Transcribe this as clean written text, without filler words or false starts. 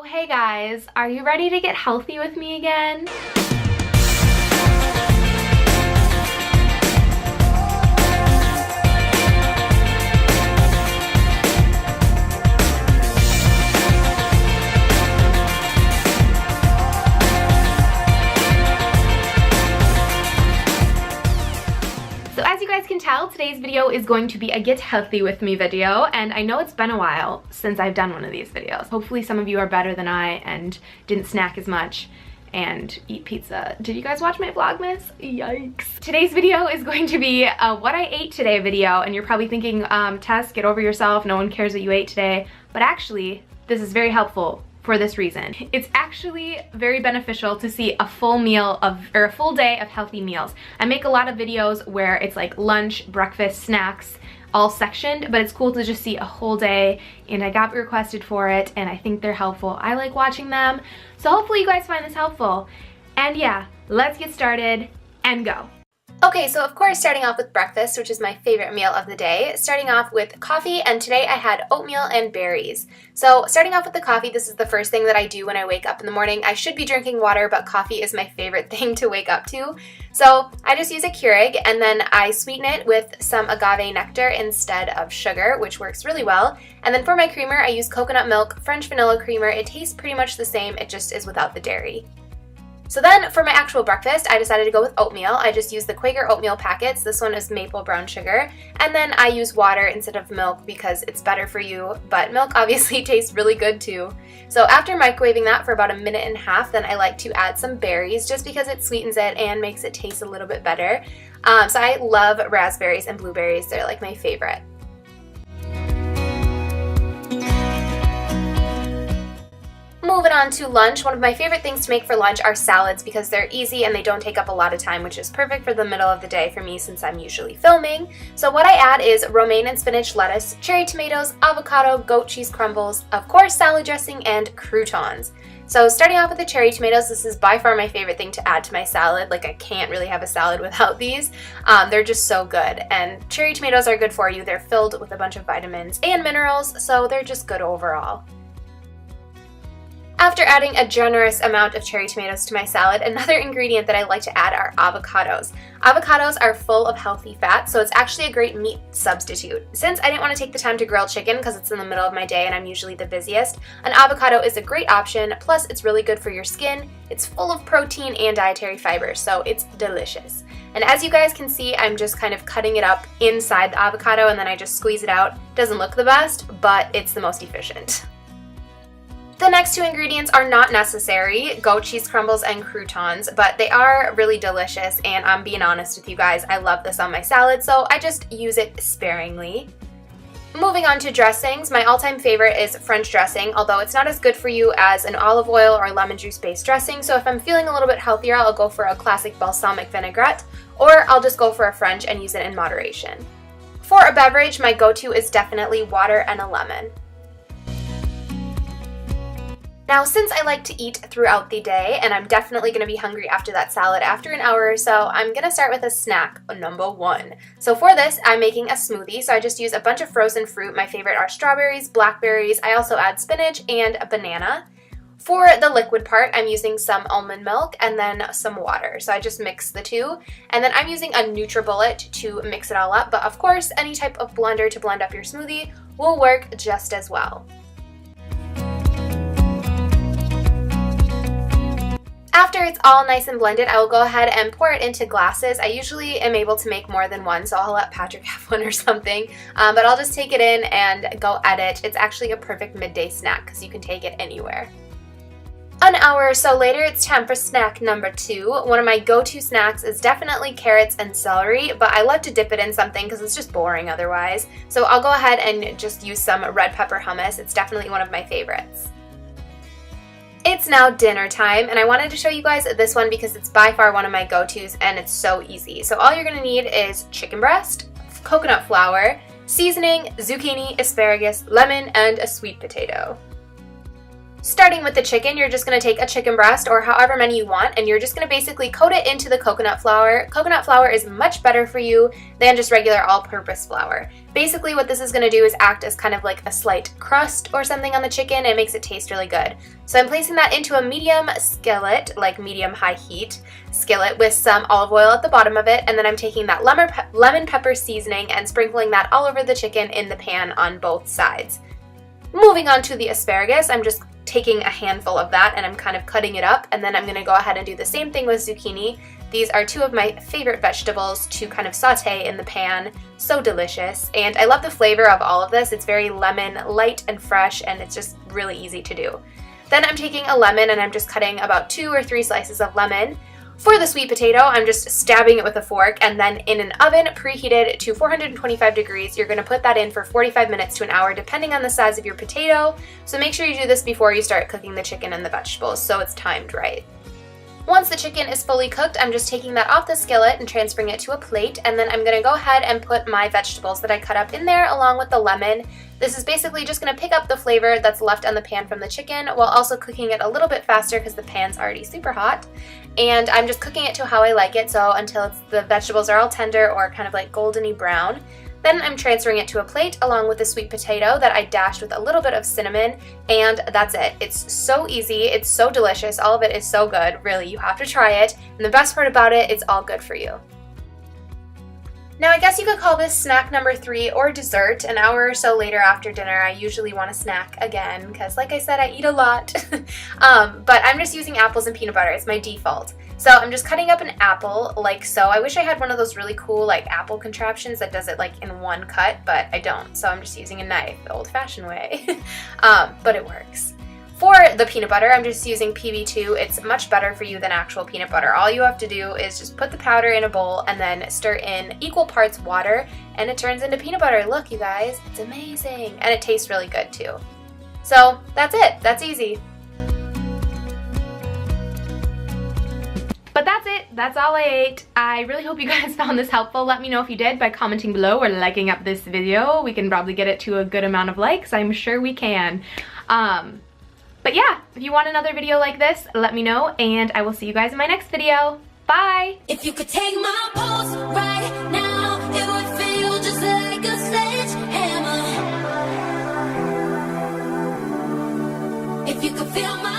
Oh, hey guys, are you ready to get healthy with me again? So as you guys can tell, today's video is going to be a get healthy with me video, and I know it's been a while since I've done one of these videos. Hopefully some of you are better than I and didn't snack as much and eat pizza. Did you guys watch my Vlogmas? Yikes. Today's video is going to be a what I ate today video, and you're probably thinking, Tess, get over yourself, no one cares what you ate today. But actually, this is very helpful for this reason. It's actually very beneficial to see a full meal or a full day of healthy meals. I make a lot of videos where it's like lunch, breakfast, snacks, all sectioned, but it's cool to just see a whole day, and I got requested for it, and I think they're helpful. I like watching them, so hopefully you guys find this helpful. And yeah, let's get started and go. Okay, so of course starting off with breakfast, which is my favorite meal of the day, starting off with coffee, and today I had oatmeal and berries. So starting off with the coffee, this is the first thing that I do when I wake up in the morning. I should be drinking water, but coffee is my favorite thing to wake up to. So I just use a Keurig, and then I sweeten it with some agave nectar instead of sugar, which works really well. And then for my creamer, I use coconut milk, French vanilla creamer. It tastes pretty much the same, it just is without the dairy. So then for my actual breakfast, I decided to go with oatmeal. I just use the Quaker oatmeal packets. This one is maple brown sugar. And then I use water instead of milk because it's better for you, but milk obviously tastes really good too. So after microwaving that for about a minute and a half, then I like to add some berries just because it sweetens it and makes it taste a little bit better. So I love raspberries and blueberries. They're like my favorite. Moving on to lunch, one of my favorite things to make for lunch are salads because they're easy and they don't take up a lot of time, which is perfect for the middle of the day for me since I'm usually filming. So what I add is romaine and spinach lettuce, cherry tomatoes, avocado, goat cheese crumbles, of course salad dressing, and croutons. So starting off with the cherry tomatoes, this is by far my favorite thing to add to my salad. Like, I can't really have a salad without these. They're just so good, and cherry tomatoes are good for you. They're filled with a bunch of vitamins and minerals, so they're just good overall. After adding a generous amount of cherry tomatoes to my salad, another ingredient that I like to add are avocados. Avocados are full of healthy fat, so it's actually a great meat substitute. Since I didn't want to take the time to grill chicken because it's in the middle of my day and I'm usually the busiest, an avocado is a great option, plus it's really good for your skin. It's full of protein and dietary fiber, so it's delicious. And as you guys can see, I'm just kind of cutting it up inside the avocado and then I just squeeze it out. Doesn't look the best, but it's the most efficient. The next two ingredients are not necessary, goat cheese crumbles and croutons, but they are really delicious, and I'm being honest with you guys, I love this on my salad, so I just use it sparingly. Moving on to dressings, my all-time favorite is French dressing, although it's not as good for you as an olive oil or lemon juice based dressing, so if I'm feeling a little bit healthier, I'll go for a classic balsamic vinaigrette, or I'll just go for a French and use it in moderation. For a beverage, my go-to is definitely water and a lemon. Now, since I like to eat throughout the day, and I'm definitely going to be hungry after that salad after an hour or so, I'm going to start with a snack, number one. So for this, I'm making a smoothie, so I just use a bunch of frozen fruit. My favorite are strawberries, blackberries. I also add spinach and a banana. For the liquid part, I'm using some almond milk and then some water. So I just mix the two. And then I'm using a NutriBullet to mix it all up, but of course, any type of blender to blend up your smoothie will work just as well. After it's all nice and blended, I will go ahead and pour it into glasses. I usually am able to make more than one, so I'll let Patrick have one or something. But I'll just take it in and go at it. It's actually a perfect midday snack because you can take it anywhere. An hour or so later, it's time for snack number two. One of my go-to snacks is definitely carrots and celery, but I love to dip it in something because it's just boring otherwise. So I'll go ahead and just use some red pepper hummus. It's definitely one of my favorites. It's now dinner time, and I wanted to show you guys this one because it's by far one of my go-tos and it's so easy. So all you're going to need is chicken breast, coconut flour, seasoning, zucchini, asparagus, lemon, and a sweet potato. Starting with the chicken, you're just going to take a chicken breast or however many you want, and you're just going to basically coat it into the coconut flour. Coconut flour is much better for you than just regular all-purpose flour. Basically what this is going to do is act as kind of like a slight crust or something on the chicken. It makes it taste really good. So I'm placing that into a medium skillet, like medium-high heat skillet with some olive oil at the bottom of it, and then I'm taking that lemon pepper seasoning and sprinkling that all over the chicken in the pan on both sides. Moving on to the asparagus, I'm just taking a handful of that and I'm kind of cutting it up, and then I'm going to go ahead and do the same thing with zucchini. These are two of my favorite vegetables to kind of saute in the pan. So delicious, and I love the flavor of all of this. It's very lemon, light and fresh, and it's just really easy to do. Then I'm taking a lemon and I'm just cutting about 2 or 3 slices of lemon. For the sweet potato, I'm just stabbing it with a fork, and then in an oven preheated to 425 degrees, you're going to put that in for 45 minutes to an hour depending on the size of your potato. So make sure you do this before you start cooking the chicken and the vegetables so it's timed right. Once the chicken is fully cooked, I'm just taking that off the skillet and transferring it to a plate, and then I'm going to go ahead and put my vegetables that I cut up in there along with the lemon. This is basically just going to pick up the flavor that's left on the pan from the chicken while also cooking it a little bit faster because the pan's already super hot. And I'm just cooking it to how I like it, so until the vegetables are all tender or kind of like goldeny brown. Then I'm transferring it to a plate along with the sweet potato that I dashed with a little bit of cinnamon, and that's it. It's so easy, it's so delicious, all of it is so good, really, you have to try it, and the best part about it, it's all good for you. Now I guess you could call this snack number 3 or dessert. An hour or so later after dinner, I usually want to snack again because like I said, I eat a lot. But I'm just using apples and peanut butter, it's my default. So I'm just cutting up an apple like so. I wish I had one of those really cool like apple contraptions that does it like in one cut, but I don't. So I'm just using a knife, the old-fashioned way. But it works. For the peanut butter, I'm just using PB2. It's much better for you than actual peanut butter. All you have to do is just put the powder in a bowl and then stir in equal parts water, and it turns into peanut butter. Look, you guys, it's amazing. And it tastes really good too. So that's it. That's easy. But that's it. That's all I ate. I really hope you guys found this helpful. Let me know if you did by commenting below or liking up this video. We can probably get it to a good amount of likes. I'm sure we can. But yeah, if you want another video like this, let me know, and I will see you guys in my next video. Bye! If you could take my pulse right now, it would feel just like a sledgehammer. If you could feel my